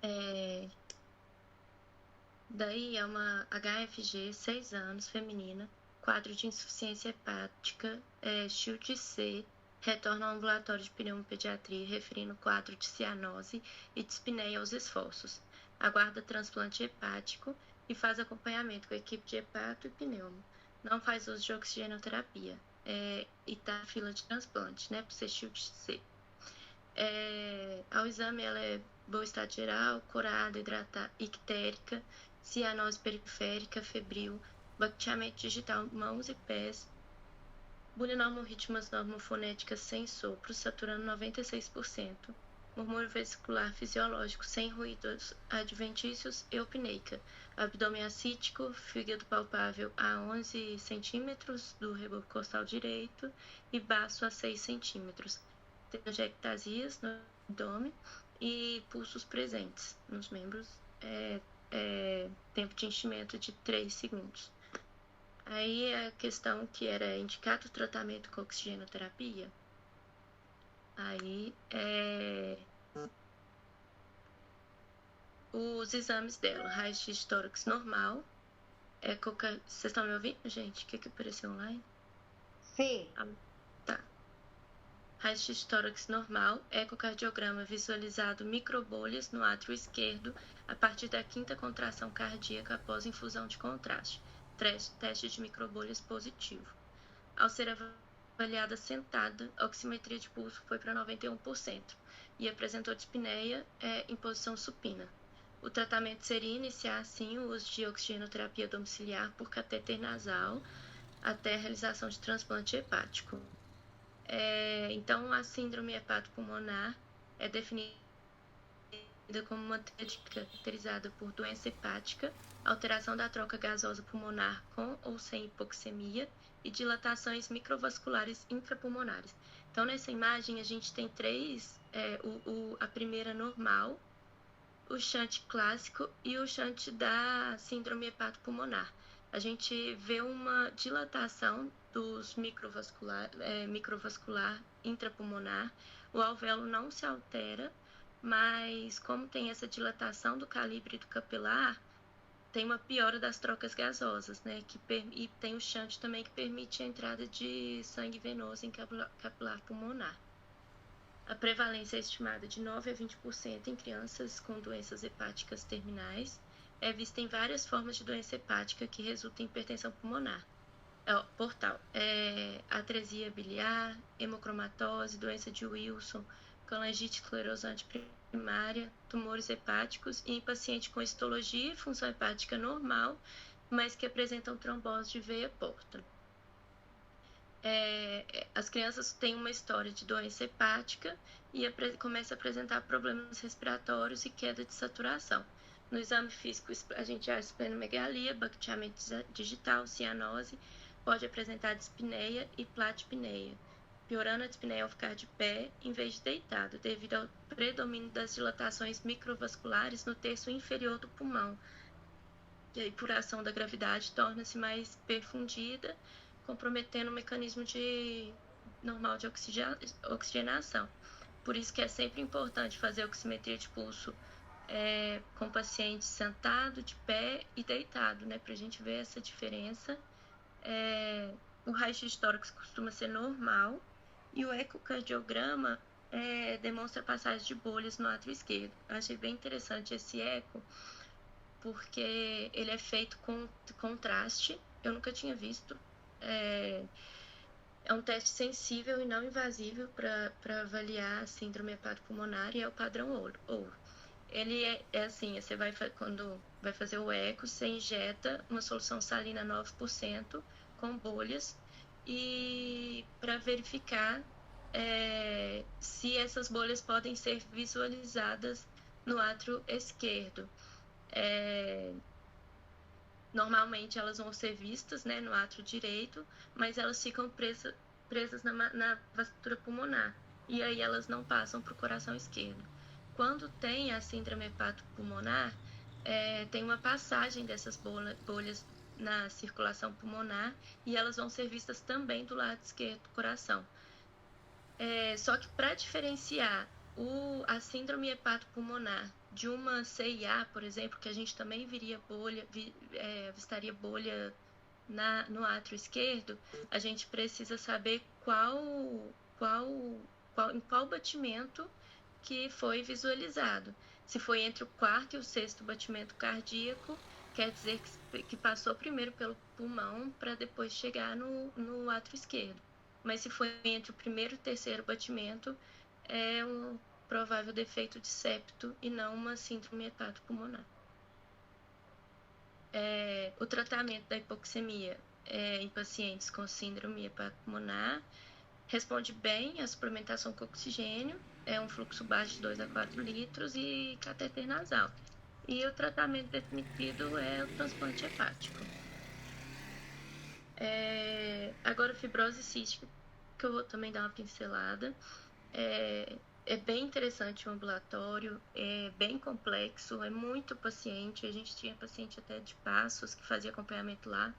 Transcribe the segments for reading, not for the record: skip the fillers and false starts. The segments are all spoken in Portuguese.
É, daí é uma HFG, 6 anos, feminina, quadro de insuficiência hepática, Shield C, retorno ao ambulatório de pneumopediatria, referindo quadro de cianose e dispneia aos esforços. Aguarda transplante hepático e faz acompanhamento com a equipe de hepato e pneumo. Não faz uso de oxigenoterapia. E tá na fila de transplante, né, para ser Shield C. Ao exame, ela é bom estado geral, corada, hidratada, ictérica, cianose periférica, febril, bacteamento digital, mãos e pés, bulinormorritmas normofonéticas sem sopro, saturando 96%, murmúrio vesicular fisiológico sem ruídos adventícios, eupneica, abdômen ascítico, fígado palpável a 11 centímetros do reboco costal direito e baço a 6 centímetros. Telangiectasias no abdômen e pulsos presentes nos membros, tempo de enchimento de 3 segundos. Aí a questão que era indicado o tratamento com oxigenoterapia, aí os exames dela, raio-x de tórax normal, vocês estão me ouvindo, gente? O que apareceu online? Sim. Tá. Raio-x de tórax normal, ecocardiograma visualizado microbolhas no átrio esquerdo a partir da 5ª contração cardíaca após infusão de contraste. Teste de microbolhas positivo. Ao ser avaliada sentada, a oximetria de pulso foi para 91% e apresentou dispneia em posição supina. O tratamento seria iniciar, assim, o uso de oxigenoterapia domiciliar por catéter nasal até a realização de transplante hepático. Então, a síndrome hepatopulmonar é definida como uma TED caracterizada por doença hepática, alteração da troca gasosa pulmonar com ou sem hipoxemia e dilatações microvasculares intrapulmonares. Então, nessa imagem, a gente tem a primeira normal, o shunt clássico e o shunt da síndrome hepatopulmonar. A gente vê uma dilatação dos microvascular intrapulmonar, o alvéolo não se altera, mas como tem essa dilatação do calibre do capilar, tem uma piora das trocas gasosas, né? E tem o shunt também que permite a entrada de sangue venoso em capilar pulmonar. A prevalência é estimada de 9 a 20% em crianças com doenças hepáticas terminais. É vista em várias formas de doença hepática que resultam em hipertensão pulmonar. Portal. Atresia biliar, hemocromatose, doença de Wilson, colangite esclerosante primária, tumores hepáticos e em paciente com histologia e função hepática normal, mas que apresentam trombose de veia porta. As crianças têm uma história de doença hepática e começam a apresentar problemas respiratórios e queda de saturação. No exame físico, a gente acha esplenomegalia, bacteamento digital, cianose, pode apresentar dispneia e platipneia, piorando a dispneia ao ficar de pé em vez de deitado, devido ao predomínio das dilatações microvasculares no terço inferior do pulmão. E aí, por ação da gravidade, torna-se mais perfundida, comprometendo o mecanismo normal de oxigenação. Por isso que é sempre importante fazer oximetria de pulso com o paciente sentado, de pé e deitado, né? Para a gente ver essa diferença. O raio-x de tórax costuma ser normal e o ecocardiograma demonstra passagem de bolhas no átrio esquerdo. Eu achei bem interessante esse eco, porque ele é feito com contraste. Eu nunca tinha visto. É um teste sensível e não invasivo para avaliar a síndrome hepatopulmonar e é o padrão ouro. Ele é assim, quando vai fazer o eco, você injeta uma solução salina 9% com bolhas e para verificar se essas bolhas podem ser visualizadas no átrio esquerdo. Normalmente elas vão ser vistas, né, no átrio direito, mas elas ficam presas na vasculatura pulmonar e aí elas não passam para o coração esquerdo. Quando tem a síndrome hepatopulmonar, tem uma passagem dessas bolhas na circulação pulmonar e elas vão ser vistas também do lado esquerdo do coração. Só que para diferenciar a síndrome hepatopulmonar de uma CIA, por exemplo, que a gente também avistaria bolha no átrio esquerdo, a gente precisa saber em qual batimento que foi visualizado. Se foi entre o quarto e o sexto batimento cardíaco, quer dizer que passou primeiro pelo pulmão para depois chegar no átrio esquerdo. Mas se foi entre o primeiro e o terceiro batimento, é um provável defeito de septo e não uma síndrome hepatopulmonar. O tratamento da hipoxemia em pacientes com síndrome hepatopulmonar responde bem à suplementação com oxigênio, é um fluxo baixo de 2 a 4 litros e catéter nasal. E o tratamento definido é o transplante hepático. Agora, fibrose cística, que eu vou também dar uma pincelada. É bem interessante o ambulatório, é bem complexo, é muito paciente. A gente tinha paciente até de Passos que fazia acompanhamento lá,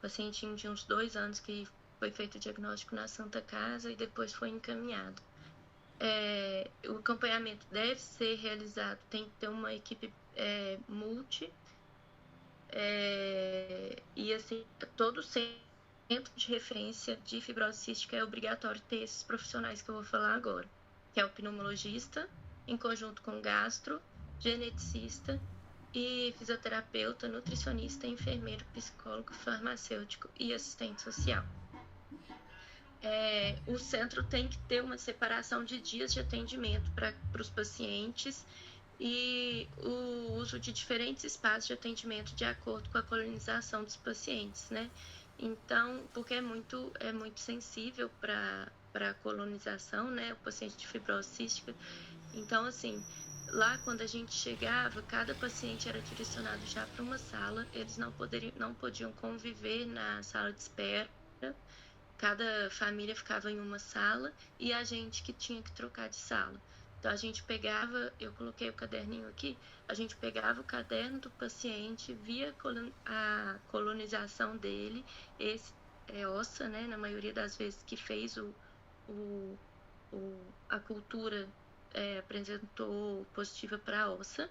pacientinho de uns 2 anos que foi feito o diagnóstico na Santa Casa e depois foi encaminhado. O acompanhamento deve ser realizado, tem que ter uma equipe multi, e assim, todo centro de referência de fibrose cística é obrigatório ter esses profissionais que eu vou falar agora, que é o pneumologista, em conjunto com o gastro, geneticista e fisioterapeuta, nutricionista, enfermeiro, psicólogo, farmacêutico e assistente social. O centro tem que ter uma separação de dias de atendimento para os pacientes e o uso de diferentes espaços de atendimento de acordo com a colonização dos pacientes, né? Então, porque é muito sensível para a colonização, né? O paciente de fibrose cística. Então, assim, lá quando a gente chegava, cada paciente era direcionado já para uma sala, eles não podiam conviver na sala de espera. Cada família ficava em uma sala e a gente que tinha que trocar de sala. Então, a gente pegava, eu coloquei o caderninho aqui, a gente pegava o caderno do paciente, via a colonização dele, esse é ossa, né, na maioria das vezes que fez a cultura apresentou positiva para ossa,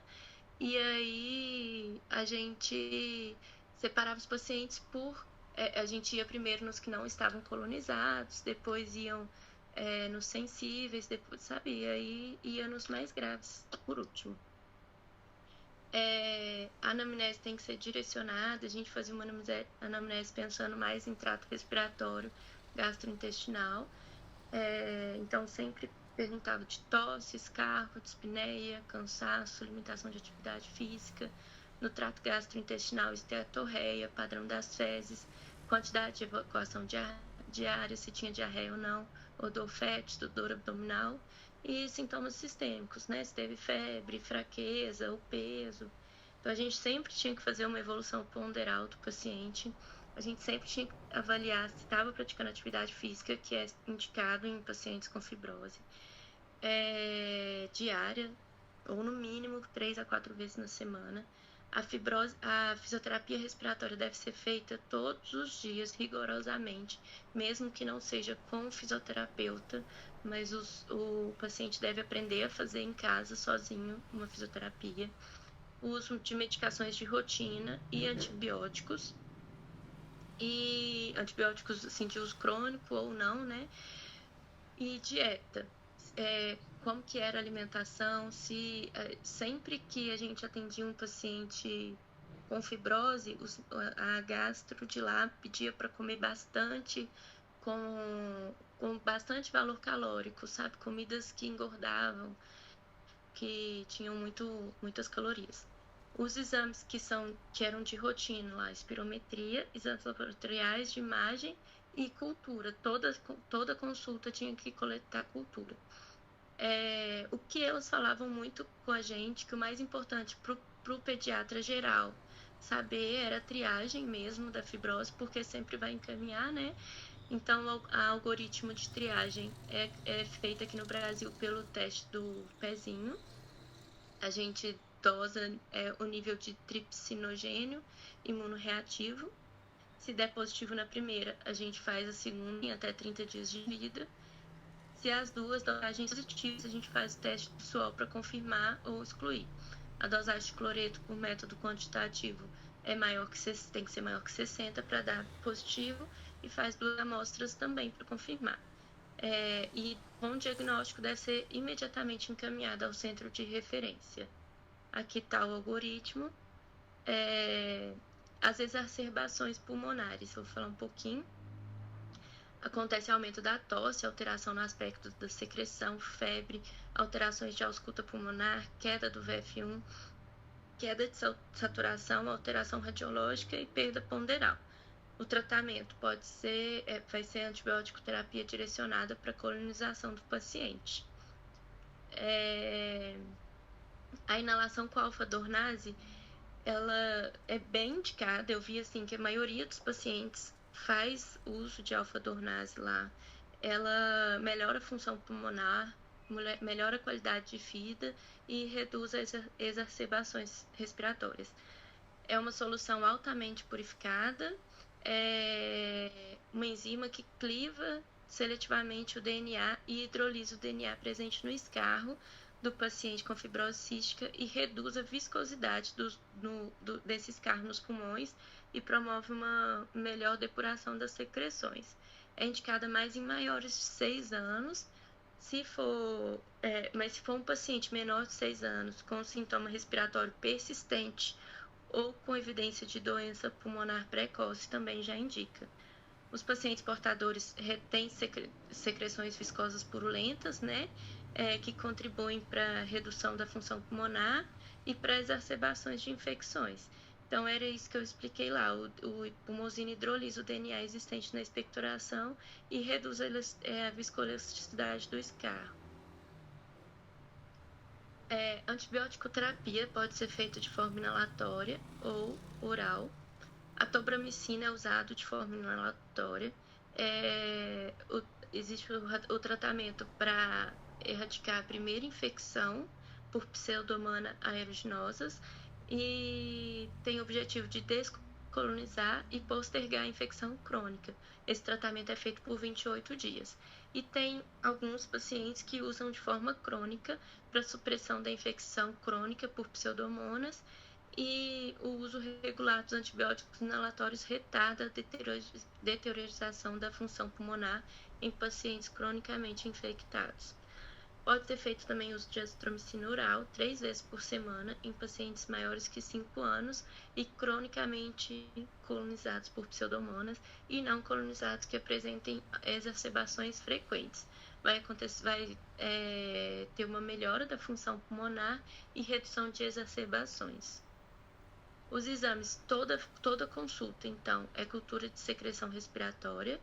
e aí a gente separava os pacientes a gente ia primeiro nos que não estavam colonizados, depois iam nos sensíveis, depois, sabe? E aí ia nos mais graves, por último. A anamnese tem que ser direcionada, a gente fazia uma anamnese pensando mais em trato respiratório, gastrointestinal. Então, sempre perguntava de tosse, escarro, dispneia, cansaço, limitação de atividade física. No trato gastrointestinal, esteatorreia, padrão das fezes, quantidade de evacuação diária, se tinha diarreia ou não, odor fétido, dor abdominal e sintomas sistêmicos, né? Se teve febre, fraqueza, o peso. Então, a gente sempre tinha que fazer uma evolução ponderal do paciente. A gente sempre tinha que avaliar se estava praticando atividade física, que é indicado em pacientes com fibrose, diária, ou no mínimo 3 a 4 vezes na semana. A fisioterapia respiratória deve ser feita todos os dias, rigorosamente, mesmo que não seja com o fisioterapeuta, mas o paciente deve aprender a fazer em casa, sozinho, uma fisioterapia. O uso de medicações de rotina e antibióticos assim, de uso crônico ou não, né? E dieta. Como que era a alimentação, sempre que a gente atendia um paciente com fibrose, a gastro de lá pedia para comer bastante, com bastante valor calórico, sabe? Comidas que engordavam, que tinham muitas calorias. Os exames que eram de rotina lá, espirometria, exames laboratoriais de imagem e cultura. Toda consulta tinha que coletar cultura. O que elas falavam muito com a gente, que o mais importante para o pediatra geral saber era a triagem mesmo da fibrose, porque sempre vai encaminhar, né? Então, o algoritmo de triagem é feito aqui no Brasil pelo teste do pezinho. A gente dosa o nível de tripsinogênio imunorreativo. Se der positivo na primeira, a gente faz a segunda em até 30 dias de vida. Se as duas dosagens positivas, a gente faz o teste de suor para confirmar ou excluir. A dosagem de cloreto por método quantitativo tem que ser maior que 60 para dar positivo, e faz 2 amostras também para confirmar. E com o diagnóstico deve ser imediatamente encaminhado ao centro de referência. Aqui está o algoritmo. As exacerbações pulmonares, vou falar um pouquinho. Acontece aumento da tosse, alteração no aspecto da secreção, febre, alterações de ausculta pulmonar, queda do VF1, queda de saturação, alteração radiológica e perda ponderal. O tratamento vai ser antibiótico terapia direcionada para colonização do paciente. A inalação com alfa-dornase, ela é bem indicada. Eu vi assim que a maioria dos pacientes faz uso de alfa-dornase lá. Ela melhora a função pulmonar, melhora a qualidade de vida e reduz as exacerbações respiratórias. É uma solução altamente purificada, uma enzima que cliva seletivamente o DNA e hidrolisa o DNA presente no escarro do paciente com fibrose cística e reduz a viscosidade desse escarro nos pulmões e promove uma melhor depuração das secreções. É indicada mais em maiores de 6 anos, mas se for um paciente menor de 6 anos com sintoma respiratório persistente ou com evidência de doença pulmonar precoce, também já indica. Os pacientes portadores retêm secreções viscosas purulentas, né, que contribuem para a redução da função pulmonar e para exacerbações de infecções. Então, era isso que eu expliquei lá. O pulmozina hidrolisa o DNA existente na expectoração e reduz a viscoelasticidade do escarro. Antibiótico terapia pode ser feita de forma inalatória ou oral. A tobramicina é usado de forma inalatória. Existe o tratamento para erradicar a primeira infecção por Pseudomonas aeruginosa e tem o objetivo de descolonizar e postergar a infecção crônica. Esse tratamento é feito por 28 dias. E tem alguns pacientes que usam de forma crônica para supressão da infecção crônica por Pseudomonas, e o uso regular dos antibióticos inalatórios retarda a deteriorização da função pulmonar em pacientes cronicamente infectados. Pode ser feito também uso de azitromicina oral 3 vezes por semana em pacientes maiores que 5 anos e cronicamente colonizados por Pseudomonas e não colonizados que apresentem exacerbações frequentes. Vai ter uma melhora da função pulmonar e redução de exacerbações. Os exames, toda consulta, então, é cultura de secreção respiratória.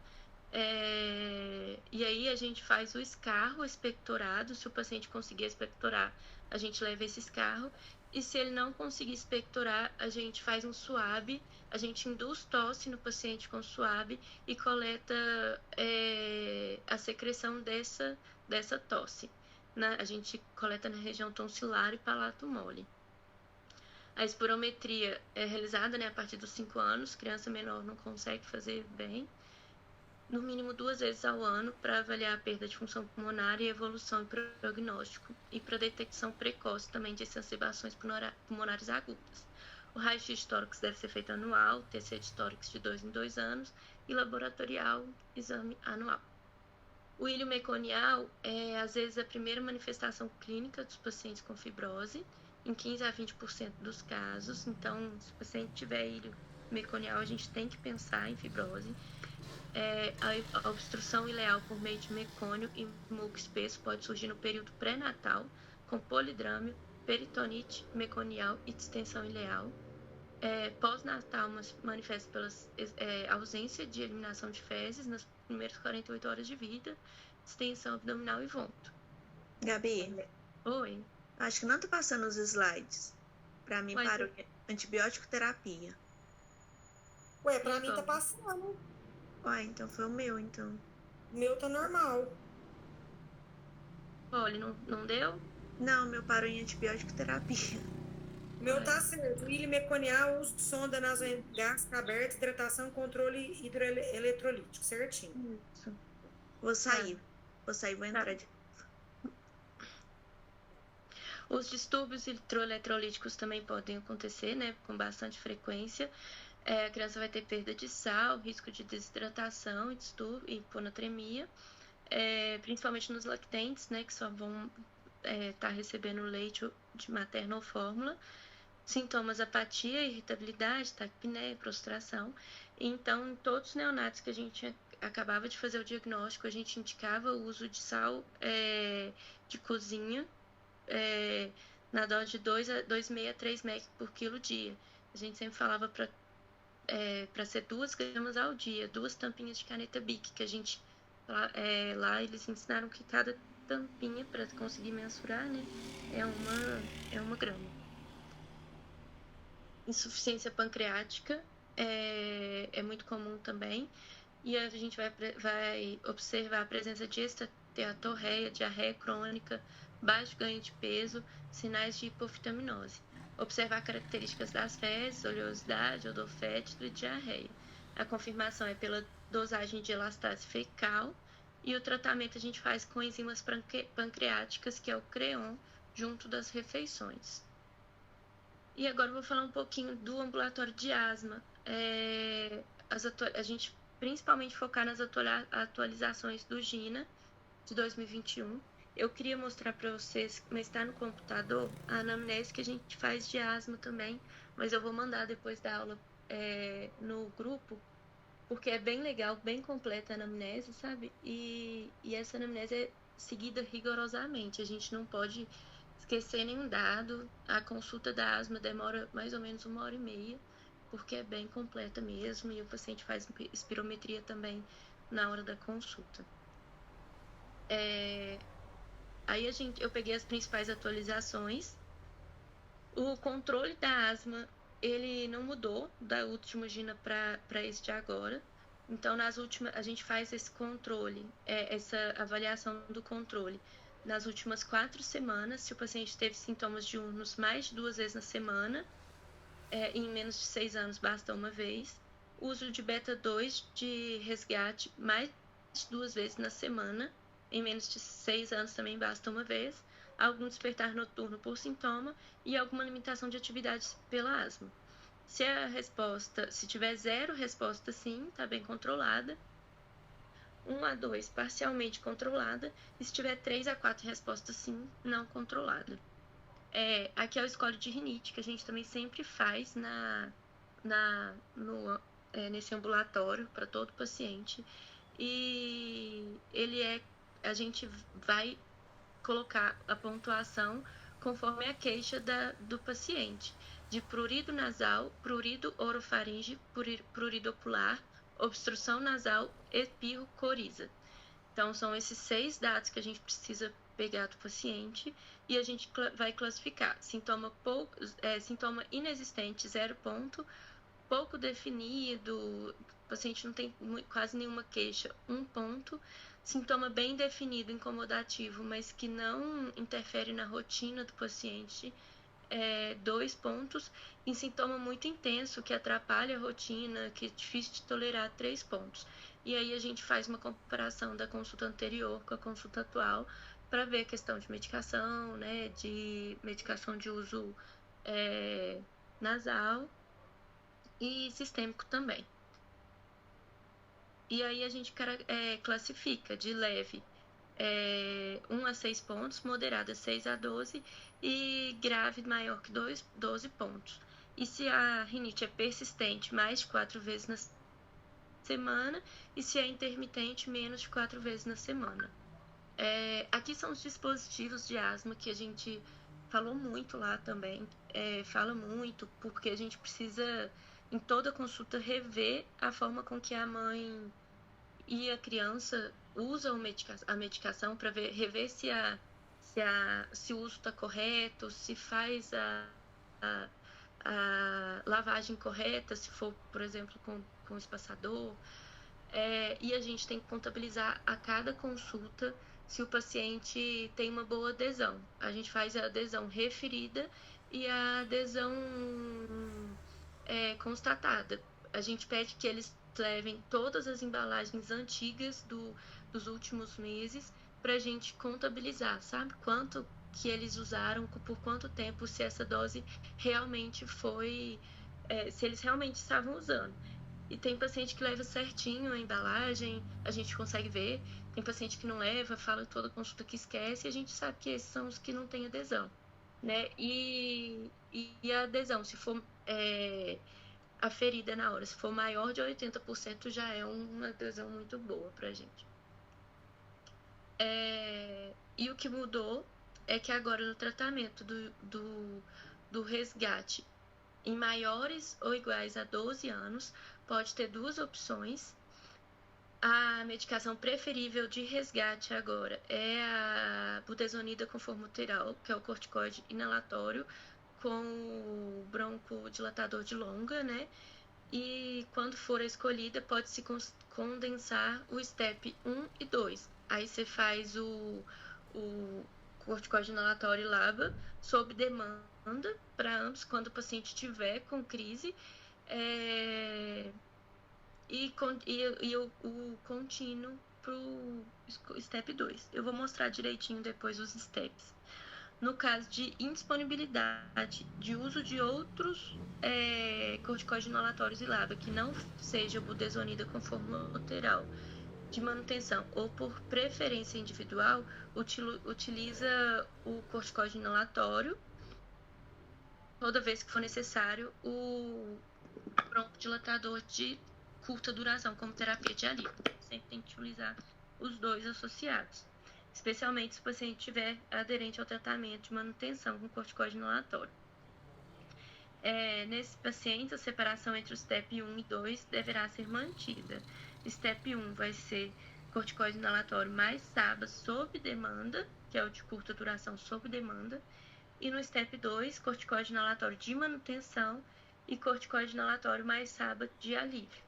E aí a gente faz o escarro expectorado. Se o paciente conseguir expectorar, a gente leva esse escarro. E se ele não conseguir expectorar, a gente faz um SWAB. A gente induz tosse no paciente com SWAB e coleta a secreção dessa tosse. A gente coleta na região tonsilar e palato mole. A espirometria é realizada, a partir dos 5 anos. Criança menor não consegue fazer bem. No mínimo 2 vezes ao ano, para avaliar a perda de função pulmonar e evolução e prognóstico, e para detecção precoce também de exacerbações pulmonares agudas. O raio-x de tórax deve ser feito anual, TC de tórax de 2 em 2 anos e laboratorial, exame anual. O ilho meconial é, às vezes, a primeira manifestação clínica dos pacientes com fibrose, em 15 a 20% dos casos. Então, se o paciente tiver ilho meconial, a gente tem que pensar em fibrose. A obstrução ileal por meio de mecônio e muco espesso pode surgir no período pré-natal, com polidrâmio, peritonite meconial e distensão ileal. Pós-natal manifesta pela ausência de eliminação de fezes nas primeiras 48 horas de vida, distensão abdominal e vômito. Gabi? Oi? Acho que não tô passando os slides. Pra mim, parou antibiótico terapia. Ué, pra mim tá passando. Ué, então foi o meu, então. O meu tá normal. Olha, não deu? Não, meu parou em antibiótico terapia. O meu tá certo. Ilha meconial, uso de sonda nasogástrica aberta, hidratação, controle hidroeletrolítico, certinho. Isso. Vou sair. Vou sair, vou entrar de... Os distúrbios hidroeletrolíticos também podem acontecer, né, com bastante frequência. A criança vai ter perda de sal, risco de desidratação e hiponatremia, principalmente nos lactentes, né, que só vão estar recebendo leite de materna ou fórmula. Sintomas: apatia, irritabilidade, taquipneia, prostração. Então, em todos os neonatos que a gente acabava de fazer o diagnóstico, a gente indicava o uso de sal de cozinha, na dose de 2,5 a 3 mg por quilo dia. A gente sempre falava para ser 2 gramas ao dia, 2 tampinhas de caneta Bic, que a gente lá eles ensinaram que cada tampinha, para conseguir mensurar, né, é uma grama. Insuficiência pancreática é muito comum também, e a gente vai observar a presença de esteatorreia, diarreia crônica, baixo ganho de peso, sinais de hipofitaminose. Observar características das fezes, oleosidade, odor fétido e diarreia. A confirmação é pela dosagem de elastase fecal, e o tratamento a gente faz com enzimas pancreáticas, que é o CREON, junto das refeições. E agora eu vou falar um pouquinho do ambulatório de asma. A gente principalmente focar nas atualizações do GINA de 2021. Eu queria mostrar para vocês, mas está no computador, a anamnese que a gente faz de asma também, mas eu vou mandar depois da aula no grupo, porque é bem legal, bem completa a anamnese, sabe? E essa anamnese é seguida rigorosamente, a gente não pode esquecer nenhum dado. A consulta da asma demora mais ou menos 1h30, porque é bem completa mesmo, e o paciente faz espirometria também na hora da consulta. Aí eu peguei as principais atualizações. O controle da asma, ele não mudou da última GINA para esse de agora. Então, a gente faz esse controle, essa avaliação do controle nas últimas 4 semanas, se o paciente teve sintomas diurnos mais de 2 vezes na semana, em menos de 6 anos basta uma vez. Uso de beta-2 de resgate mais de 2 vezes na semana, em menos de 6 anos também basta uma vez. Algum despertar noturno por sintoma e alguma limitação de atividades pela asma. Se tiver 0 resposta, sim, está bem controlada. 1 a 2 parcialmente controlada, e se tiver 3 a 4 respostas sim, não controlada. Aqui é o score de rinite, que a gente também sempre faz nesse ambulatório para todo paciente, e a gente vai colocar a pontuação conforme a queixa do paciente, de prurido nasal, prurido orofaringe, prurido ocular, obstrução nasal, espirro, coriza. Então, são esses 6 dados que a gente precisa pegar do paciente, e a gente vai classificar. Sintoma inexistente, 0 ponto. Pouco definido, o paciente não tem quase nenhuma queixa, 1 ponto. Sintoma bem definido, incomodativo, mas que não interfere na rotina do paciente, 2 pontos. Em sintoma muito intenso, que atrapalha a rotina, que é difícil de tolerar, 3 pontos. E aí a gente faz uma comparação da consulta anterior com a consulta atual, para ver a questão de medicação, né, de medicação de uso nasal e sistêmico também. E aí a gente classifica de leve 1 a 6 pontos, moderada 6 a 12 e grave maior que 12 pontos. E se a rinite é persistente, mais de 4 vezes na semana, e se é intermitente, menos de 4 vezes na semana. Aqui são os dispositivos de asma que a gente falou muito lá também, fala muito, porque a gente precisa, em toda consulta, rever a forma com que a mãe e a criança usam a medicação, para rever se o uso está correto, se faz a lavagem correta, se for, por exemplo, com espaçador. E a gente tem que contabilizar a cada consulta se o paciente tem uma boa adesão. A gente faz a adesão referida e a adesão constatada. A gente pede que eles levem todas as embalagens antigas dos últimos meses, pra gente contabilizar, sabe? Quanto que eles usaram, por quanto tempo, se essa dose realmente foi, se eles realmente estavam usando. E tem paciente que leva certinho a embalagem, a gente consegue ver. Tem paciente que não leva, fala toda consulta que esquece, e a gente sabe que esses são os que não têm adesão, né? E a adesão, se for aferida na hora, se for maior de 80%, já é uma adesão muito boa pra gente. E o que mudou é que agora no tratamento do resgate em maiores ou iguais a 12 anos, pode ter duas opções. A medicação preferível de resgate agora é a budesonida com formoterol, que é o corticoide inalatório com o broncodilatador de longa, né? E quando for a escolhida, pode-se condensar o STEP 1 e 2. Aí você faz o corticoide inalatório LABA sob demanda para ambos, quando o paciente tiver com crise, e o contínuo para o STEP 2. Eu vou mostrar direitinho depois os STEPs. No caso de indisponibilidade de uso de outros corticoides inalatórios e LABA, que não seja budesonida com formoterol de manutenção ou por preferência individual, utiliza o corticoide inalatório toda vez que for necessário o broncodilatador de curta duração como terapia de alívio. Sempre tem que utilizar os dois associados, especialmente se o paciente estiver aderente ao tratamento de manutenção com corticoide inalatório. Nesse paciente, a separação entre o STEP 1 e 2 deverá ser mantida. STEP 1 vai ser corticoide inalatório mais SABA sob demanda, que é o de curta duração sob demanda, e no STEP 2, corticoide inalatório de manutenção e corticoide inalatório mais SABA de alívio.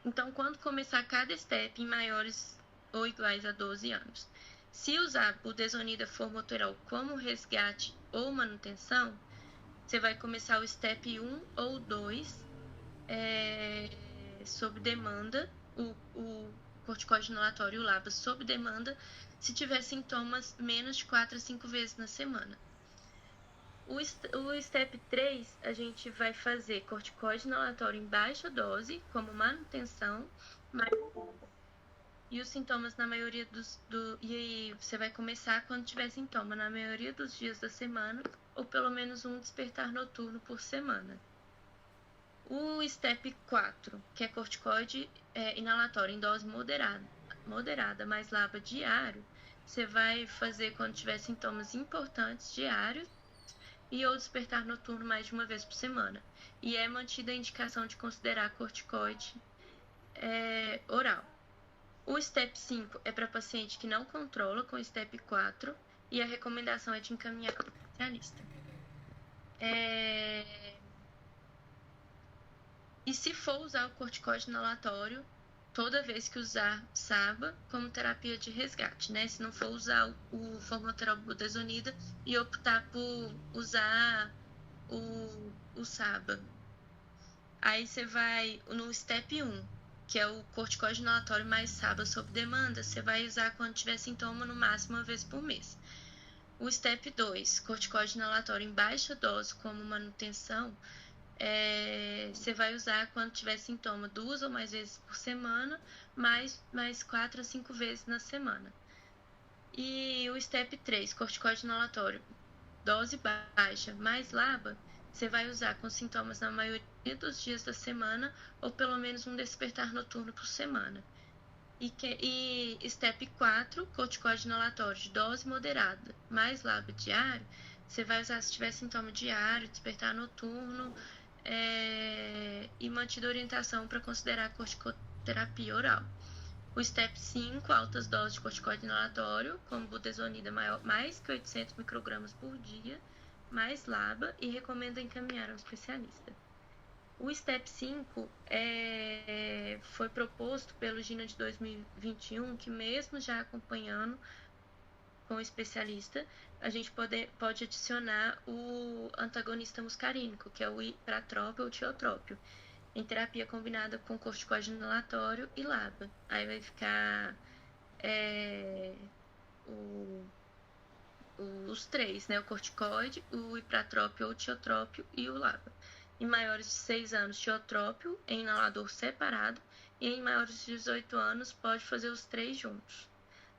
Então, quando começar cada STEP em maiores ou iguais a 12 anos, se usar budesonida formoterol como resgate ou manutenção, você vai começar o STEP 1 ou 2 sob demanda, o corticoide inalatório e o LABA sob demanda, se tiver sintomas menos de 4 a 5 vezes na semana. O STEP 3, a gente vai fazer corticoide inalatório em baixa dose, como manutenção, e os sintomas na maioria e aí você vai começar quando tiver sintoma na maioria dos dias da semana, ou pelo menos um despertar noturno por semana. O STEP 4, que é corticoide inalatório em dose moderada, mais LABA diário, você vai fazer quando tiver sintomas importantes diários e ou despertar noturno mais de uma vez por semana. E é mantida a indicação de considerar corticoide oral. O STEP 5 é para paciente que não controla com o STEP 4 e a recomendação é de encaminhar para o especialista. E se for usar o corticoide inalatório, toda vez que usar SABA como terapia de resgate, né? Se não for usar o formoterol budesonida e optar por usar o SABA. Aí você vai no STEP 1, que é o corticoide inalatório mais SABA sob demanda, você vai usar quando tiver sintoma no máximo uma vez por mês. O STEP 2, corticoide inalatório em baixa dose como manutenção, você vai usar quando tiver sintoma 2 ou mais vezes por semana, mais 4 a 5 vezes na semana. E o STEP 3, corticoide inalatório, dose baixa mais LABA, você vai usar com sintomas na maioria dos dias da semana, ou pelo menos um despertar noturno por semana. E STEP 4, corticoide inalatório de dose moderada mais LABA diário, você vai usar se tiver sintoma diário, despertar noturno, e mantida orientação para considerar corticoterapia oral. O STEP 5, altas doses de corticoide inalatório, como budesonida mais que 800 microgramas por dia, mais LABA, e recomenda encaminhar ao especialista. O STEP 5 foi proposto pelo GINA de 2021, que mesmo já acompanhando com o especialista, a gente pode adicionar o antagonista muscarínico, que é o ipratrópio ou tiotrópio. em terapia combinada com corticoide inalatório e LABA. Aí vai ficar os três, né? O corticoide, o hipratrópio ou tiotrópio e o LABA. Em maiores de 6 anos, tiotrópio em inalador separado, e em maiores de 18 anos pode fazer os três juntos.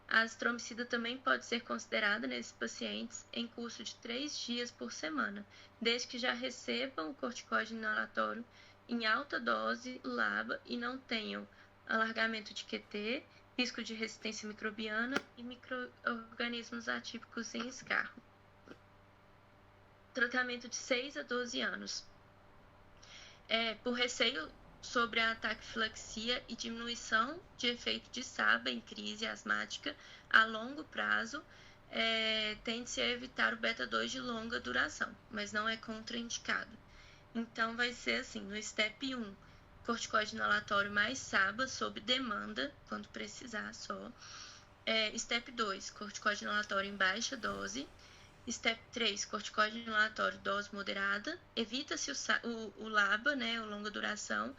A azitromicina também pode ser considerada nesses pacientes em curso de 3 dias por semana, desde que já recebam o corticoide inalatório em alta dose LABA e não tenham alargamento de QT, risco de resistência microbiana e micro-organismos atípicos em escarro. Tratamento de 6 a 12 anos. Por receio sobre a taquifilaxia e diminuição de efeito de SABA em crise asmática a longo prazo, tende-se a evitar o beta-2 de longa duração, mas não é contraindicado. Então, vai ser assim, no STEP 1, corticoide inalatório mais SABA, sob demanda, quando precisar só. STEP 2, corticoide inalatório em baixa dose. STEP 3, corticoide inalatório, dose moderada. Evita-se o LABA, né, o longa duração.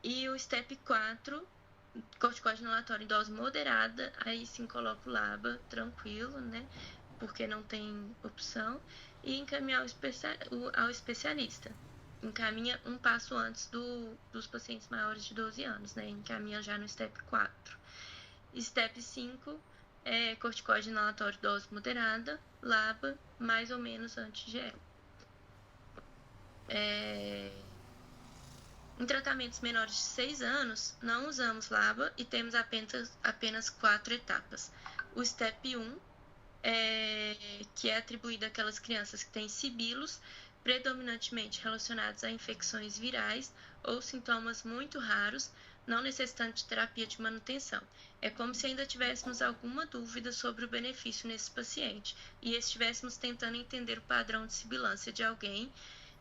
E o STEP 4, corticoide inalatório em dose moderada. Aí sim coloca o LABA tranquilo, né, porque não tem opção. E encaminhar ao especialista. Encaminha um passo antes dos pacientes maiores de 12 anos, né? Encaminha já no STEP 4. STEP 5, corticoide inalatório dose moderada, LABA, mais ou menos anti-IgL. Em tratamentos menores de 6 anos, não usamos LABA e temos apenas 4 etapas. O STEP 1, que é atribuído àquelas crianças que têm sibilos, predominantemente relacionados a infecções virais ou sintomas muito raros, não necessitando de terapia de manutenção. É como se ainda tivéssemos alguma dúvida sobre o benefício nesse paciente e estivéssemos tentando entender o padrão de sibilância de alguém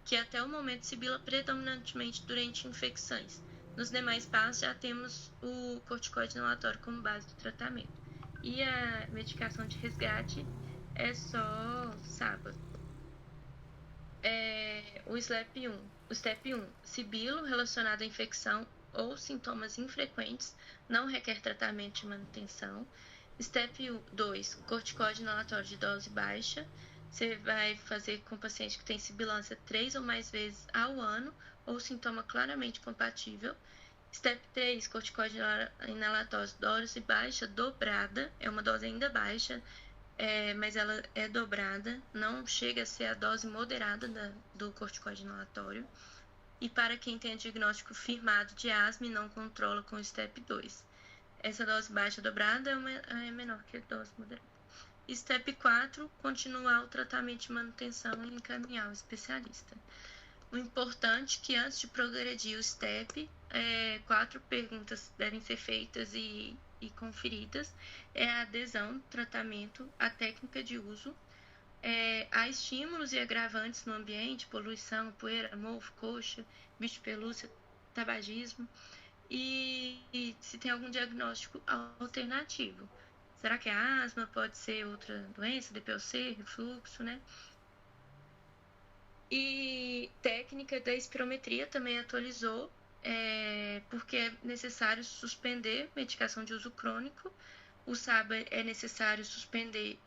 que até o momento sibila predominantemente durante infecções. Nos demais passos já temos o corticoide inalatório como base do tratamento. E a medicação de resgate é só SABA. O STEP 1, sibilo relacionado à infecção ou sintomas infrequentes, não requer tratamento de manutenção. STEP 2, corticoide inalatório de dose baixa. Você vai fazer com paciente que tem sibilância 3 ou mais vezes ao ano, ou sintoma claramente compatível. STEP 3, corticoide inalatório de dose baixa dobrada, é uma dose ainda baixa, mas ela é dobrada, não chega a ser a dose moderada do corticoide inalatório. E para quem tem diagnóstico firmado de asma e não controla com o STEP 2. Essa dose baixa dobrada é menor que a dose moderada. STEP 4, continuar o tratamento de manutenção e encaminhar o especialista. O importante é que antes de progredir o STEP, 4 perguntas devem ser feitas e conferidas. A adesão do tratamento, a técnica de uso, há estímulos e agravantes no ambiente, poluição, poeira, mofo, coxa, bicho de pelúcia, tabagismo, e se tem algum diagnóstico alternativo. Será que é asma? Pode ser outra doença, DPOC, refluxo, né? E técnica da espirometria também atualizou, porque é necessário suspender medicação de uso crônico. O SABA é necessário suspender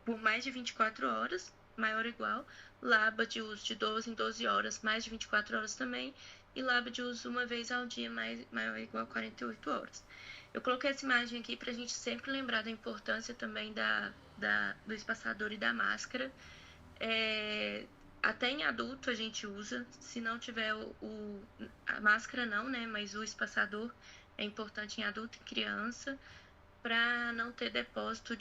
por mais de 24 horas, maior ou igual. LABA de uso de 12 em 12 horas, mais de 24 horas também. E LABA de uso uma vez ao dia, maior ou igual a 48 horas. Eu coloquei essa imagem aqui para a gente sempre lembrar da importância também do espaçador e da máscara. Até em adulto a gente usa, se não tiver a máscara não, né, mas o espaçador é importante em adulto e criança, para não ter depósito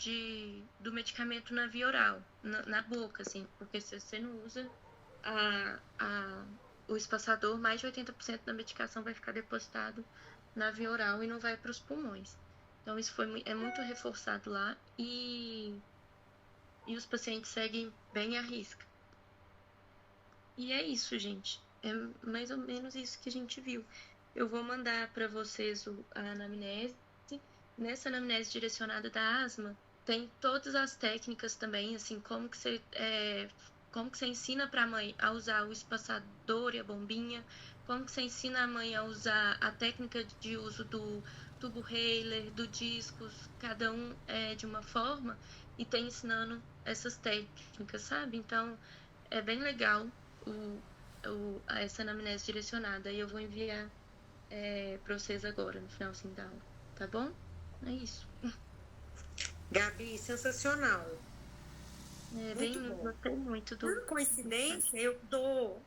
do medicamento na via oral, na boca, assim, porque se você não usa o espaçador, mais de 80% da medicação vai ficar depositado na via oral e não vai para os pulmões. Então isso é muito reforçado lá e os pacientes seguem bem à risca. E é isso, gente. É mais ou menos isso que a gente viu. Eu vou mandar para vocês a anamnese. Nessa anamnese direcionada da asma, tem todas as técnicas também, assim, como que você ensina para a mãe a usar o espaçador e a bombinha, como que você ensina a mãe a usar a técnica de uso do tubo Hayler, do discos, cada um é de uma forma, e tem ensinando essas técnicas, sabe? Então, é bem legal essa anamnese direcionada, e eu vou enviar para vocês agora, no finalzinho da aula, tá bom? É isso. Gabi, sensacional. Gostei muito do... Por coincidência, eu dou,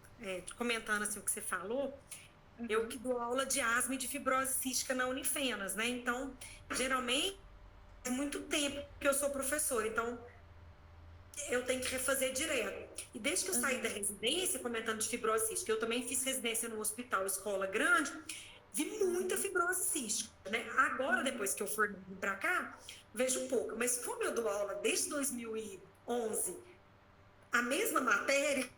comentando assim o que você falou, eu que dou aula de asma e de fibrose cística na Unifenas, né? Então, geralmente, faz muito tempo que eu sou professora, então eu tenho que refazer direto. E desde que eu saí da residência, comentando de fibrose cística, eu também fiz residência no hospital Escola Grande, vi muita fibrose cística, né? Agora, depois que eu for para cá, vejo pouco. Mas como eu dou aula desde 2011, a mesma matéria,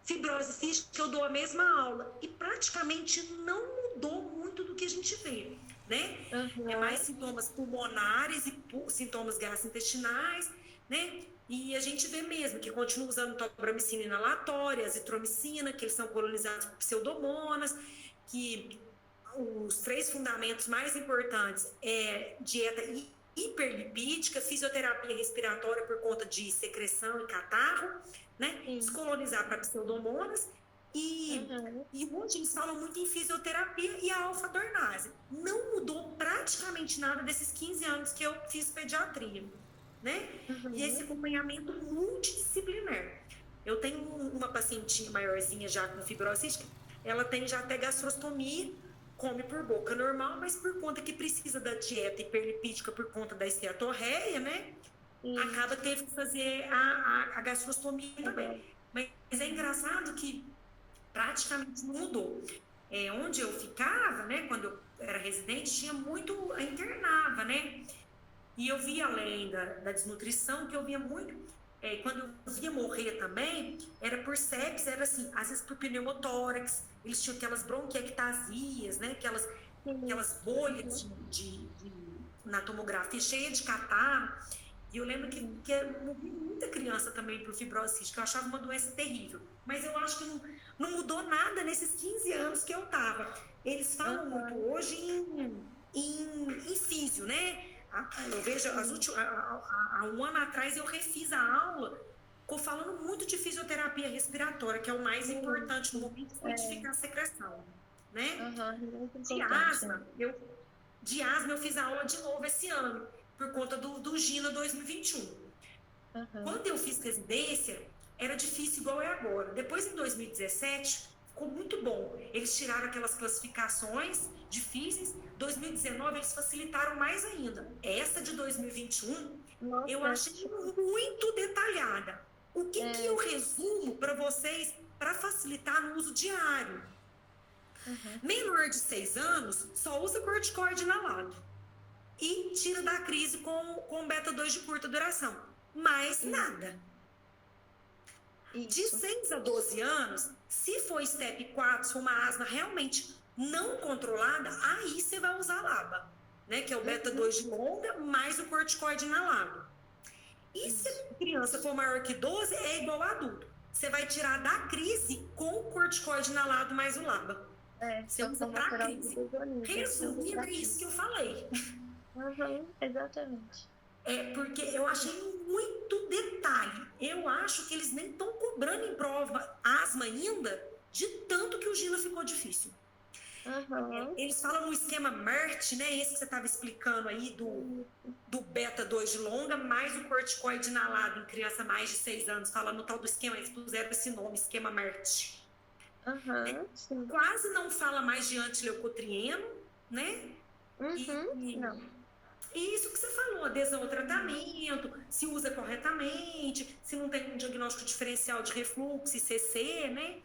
fibrose cística, eu dou a mesma aula. E praticamente não mudou muito do que a gente vê, né? É mais sintomas pulmonares e sintomas gastrointestinais, né? E a gente vê mesmo que continua usando tobramicina inalatória, azitromicina, que eles são colonizados por pseudomonas, que os 3 fundamentos mais importantes é dieta hiperlipídica, fisioterapia respiratória por conta de secreção e catarro, né? Descolonizar para pseudomonas e hoje eles falam muito em fisioterapia e a alfa-dornase. Não mudou praticamente nada desses 15 anos que eu fiz pediatria, né? E esse acompanhamento multidisciplinar. Eu tenho uma pacientinha maiorzinha já com fibrose cística, ela tem já até gastrostomia, come por boca normal, mas por conta que precisa da dieta hiperlipídica por conta da esteatorreia, né? Acaba que teve que fazer a gastrostomia também. Mas é engraçado que praticamente mudou. Onde eu ficava, né, quando eu era residente, tinha muito, internava, né? E eu via, além da desnutrição, que eu via muito, quando eu via morrer também, era por sepsis, era assim, às vezes por pneumotórax, eles tinham aquelas bronquiectasias, né, aquelas bolhas na tomografia cheia de catarro. E eu lembro que morri muita criança também por fibrose cística, eu achava uma doença terrível. Mas eu acho que não mudou nada nesses 15 anos que eu estava. Eles falam muito hoje em físio, né? Eu vejo, há um ano atrás eu refiz a aula, ficou falando muito de fisioterapia respiratória, que é o mais importante no momento de identificar a secreção, né? De asma eu fiz a aula de novo esse ano, por conta do GINA 2021. Quando eu fiz residência, era difícil igual é agora. Depois, em 2017, ficou muito bom. Eles tiraram aquelas classificações difíceis. 2019, eles facilitaram mais ainda. Essa de 2021, eu achei muito detalhada. O que eu resumo para vocês para facilitar no uso diário? Menor de 6 anos, só usa corticoide inalado. E tira da crise com beta-2 de curta duração. Mais nada. De 6 a 12 anos, se for step 4, se for uma asma realmente não controlada, aí você vai usar LABA, né? Que é o beta-2 de longa, mais o corticoide inalado. E se a criança for maior que 12, é igual a adulto. Você vai tirar da crise com o corticoide inalado mais o LABA. Você usa pra crise. Resumindo, é isso que eu falei. Exatamente. Porque eu achei muito detalhe. Eu acho que eles nem estão cobrando em prova asma ainda, de tanto que o GINA ficou difícil. Eles falam no esquema MERT, né? Esse que você estava explicando aí, do beta-2 de longa, mais o corticoide inalado em criança mais de 6 anos. Fala no tal do esquema, eles puseram esse nome, esquema MERT. Quase não fala mais de antileucotrieno, né? E isso que você falou, adesão ao tratamento, se usa corretamente, se não tem um diagnóstico diferencial de refluxo, ICC, né?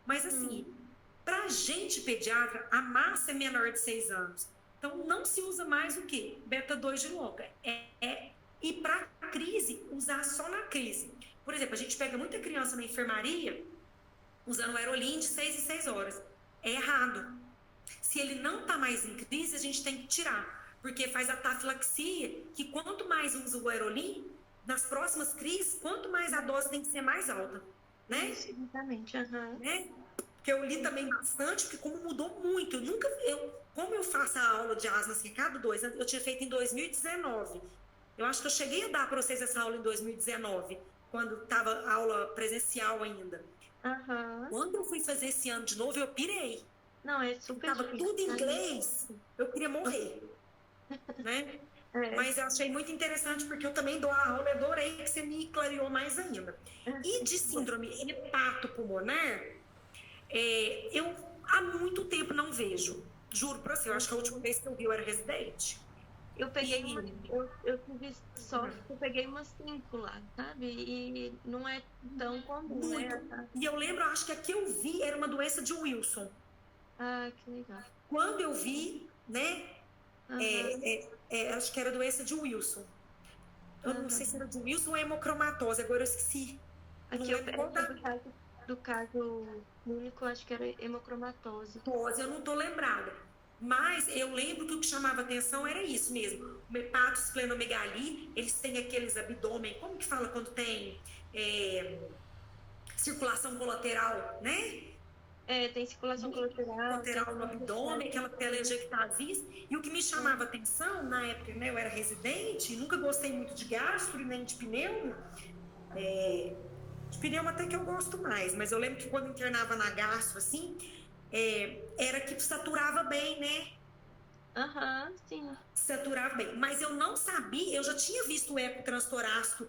Mas assim, pra gente pediatra, a massa é menor de 6 anos. Então não se usa mais o quê? Beta-2 de longa. E pra crise, usar só na crise. Por exemplo, a gente pega muita criança na enfermaria usando aerolim de 6 em 6 horas. É errado. Se ele não tá mais em crise, a gente tem que tirar. porque faz atafilaxia, que quanto mais usa o Aerolim, nas próximas crises, quanto mais a dose tem que ser mais alta, né? Exatamente, Né? Porque eu li também bastante, porque como mudou muito, como eu faço a aula de asma assim, cada 2 anos, eu tinha feito em 2019. Eu acho que eu cheguei a dar para vocês essa aula em 2019, quando estava aula presencial ainda. Quando eu fui fazer esse ano de novo, eu pirei. Não, é super Tava tudo em inglês, eu queria morrer, né? Mas eu achei muito interessante, porque eu também dou a aula, eu adorei que você me clareou mais ainda. E de síndrome hepatopulmonar, eu há muito tempo não vejo. Juro pra você, eu acho que a última vez que eu vi eu era residente. Eu peguei eu tive sorte, eu peguei umas 5 lá, sabe? E não é tão comum, né? E eu lembro, acho que a que eu vi era uma doença de Wilson. Ah, que legal. Quando eu vi, né? Acho que era doença de Wilson. Eu não sei se era de Wilson ou hemocromatose, agora eu esqueci. Aqui do caso clínico, acho que era hemocromatose. Eu não tô lembrada. Mas eu lembro que o que chamava atenção era isso mesmo. O hepatosplenomegalia, eles têm aqueles abdômen, como que fala quando tem circulação colateral, né? Tem circulação colateral no abdômen, aquela telangiectasia. E o que me chamava atenção, na época, né, eu era residente, nunca gostei muito de gastro nem de pneumo. De pneumo até que eu gosto mais, mas eu lembro que quando internava na gastro, assim, era que saturava bem, né? Sim. Saturava bem. Mas eu não sabia, eu já tinha visto o eco transtorácico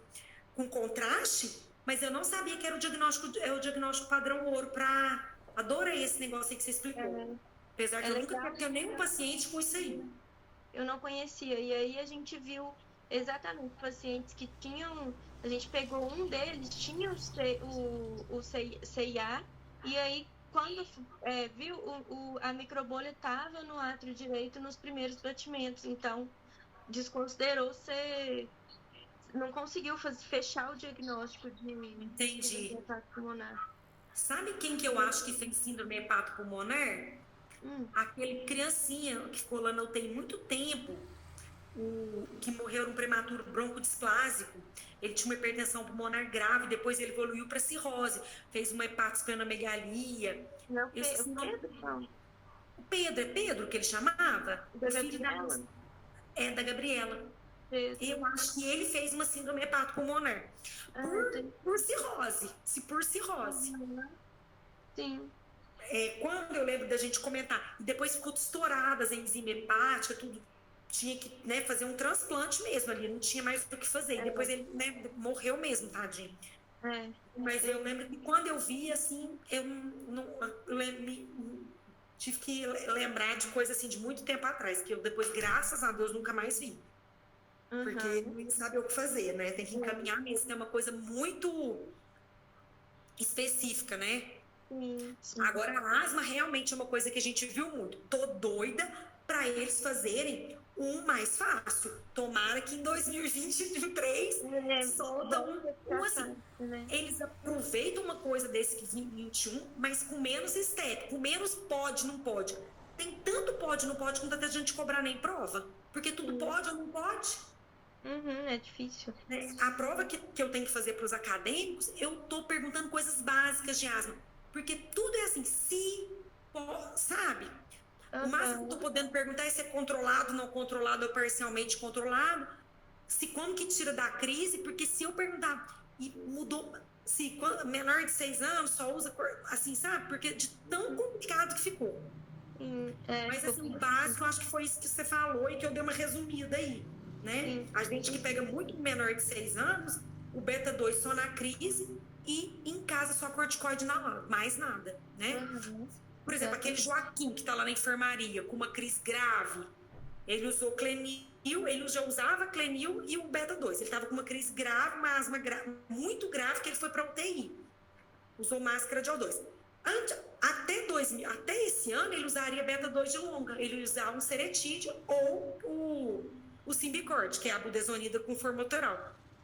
com contraste, mas eu não sabia que era o diagnóstico padrão ouro para... Adorei esse negócio aí que você explicou. Apesar que eu nunca tenho nenhum paciente com isso aí. Eu não conhecia. E aí a gente viu exatamente pacientes que tinham... A gente pegou um deles, tinha o CIA, e aí quando viu, a microbolha estava no átrio direito nos primeiros batimentos. Então, desconsiderou ser... Não conseguiu fechar o diagnóstico de hepatopulmonar. Sabe quem que eu acho que tem síndrome hepatopulmonar? Aquele criancinha que ficou lá na UTI muito tempo, que morreu num prematuro broncodisplásico. Ele tinha uma hipertensão pulmonar grave, depois ele evoluiu para cirrose, fez uma hepatosplenomegalia. Não, o Pedro que ele chamava? Da Gabriela? Da Gabriela. Eu acho que ele fez uma síndrome hepatopulmonar. Por cirrose. Por cirrose. Sim. Quando eu lembro da gente comentar, e depois ficou estourada as enzimas hepáticas, tudo. Tinha que, né, fazer um transplante mesmo ali, não tinha mais o que fazer. E depois ele, né, morreu mesmo, tadinho. Mas eu lembro que quando eu vi, assim, tive que lembrar de coisa assim de muito tempo atrás, que eu depois, graças a Deus, nunca mais vi. Porque não sabe o que fazer, né? Tem que encaminhar mesmo, é uma coisa muito específica, né? Sim. Agora, a asma realmente é uma coisa que a gente viu muito. Tô doida para eles fazerem um mais fácil. Tomara que em 2023 soltam assim. Eles aproveitam uma coisa desse que 2021, mas com menos estético, com menos pode, não pode. Tem tanto pode, não pode, que não dá pra gente cobrar nem prova. Porque tudo pode ou não pode. É difícil. A prova que eu tenho que fazer para os acadêmicos, eu tô perguntando coisas básicas de asma. Porque tudo é assim, sabe? O máximo que eu tô podendo perguntar é se é controlado, não controlado ou parcialmente controlado. Se como que tira da crise, porque se eu perguntar e mudou, se menor de 6 anos só usa, assim, sabe? Porque de tão complicado que ficou. Mas assim, o básico, eu acho que foi isso que você falou e que eu dei uma resumida aí, né? A gente que pega muito menor de 6 anos, o beta 2 só na crise e em casa só corticoide na hora, mais nada, né? Por exemplo, aquele Joaquim que tá lá na enfermaria com uma crise grave, ele usou Clenil, ele já usava Clenil e o beta 2. Ele tava com uma crise grave, uma asma muito grave, que ele foi pra UTI. Usou máscara de O2. Até esse ano, ele usaria beta 2 de longa. Ele usava um Seretide ou o Symbicort, que é a budesonida com formoterol.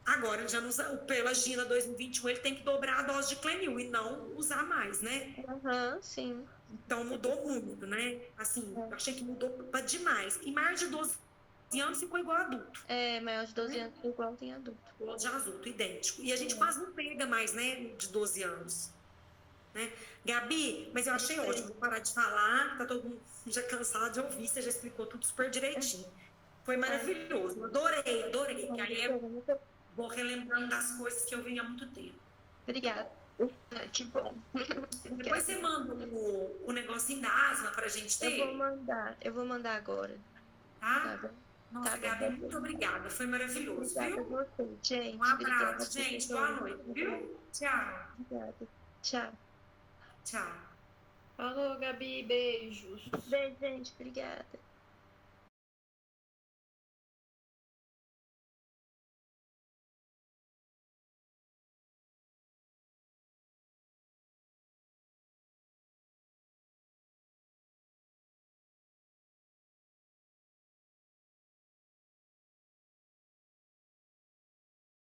Agora, ele já não usa, pela Gina 2021, ele tem que dobrar a dose de Clenil e não usar mais, né? Sim. Então, mudou muito, né? Assim, eu achei que mudou demais. E maior de 12 anos ficou igual adulto. Maior de 12 anos igual tem adulto. Igual de adulto, idêntico. E a gente quase não pega mais, né, de 12 anos. Né? Gabi, mas eu achei ótimo, vou parar de falar, tá todo mundo já cansado de ouvir, você já explicou tudo super direitinho. Foi maravilhoso, adorei. Que aí eu vou relembrando das coisas que eu vi há muito tempo. Obrigada. Que bom. Depois você manda o negocinho da asma pra gente ter? Eu vou mandar agora. Tá? Tá bom? Nossa, Tá Gabi, bom. muito obrigada. Foi maravilhoso, Obrigada viu? a você, gente. Um abraço, Obrigada. gente. Boa noite, viu? Tchau. Obrigada. Tchau. Tchau. Falou, Gabi. Beijos. Beijo, gente. Obrigada.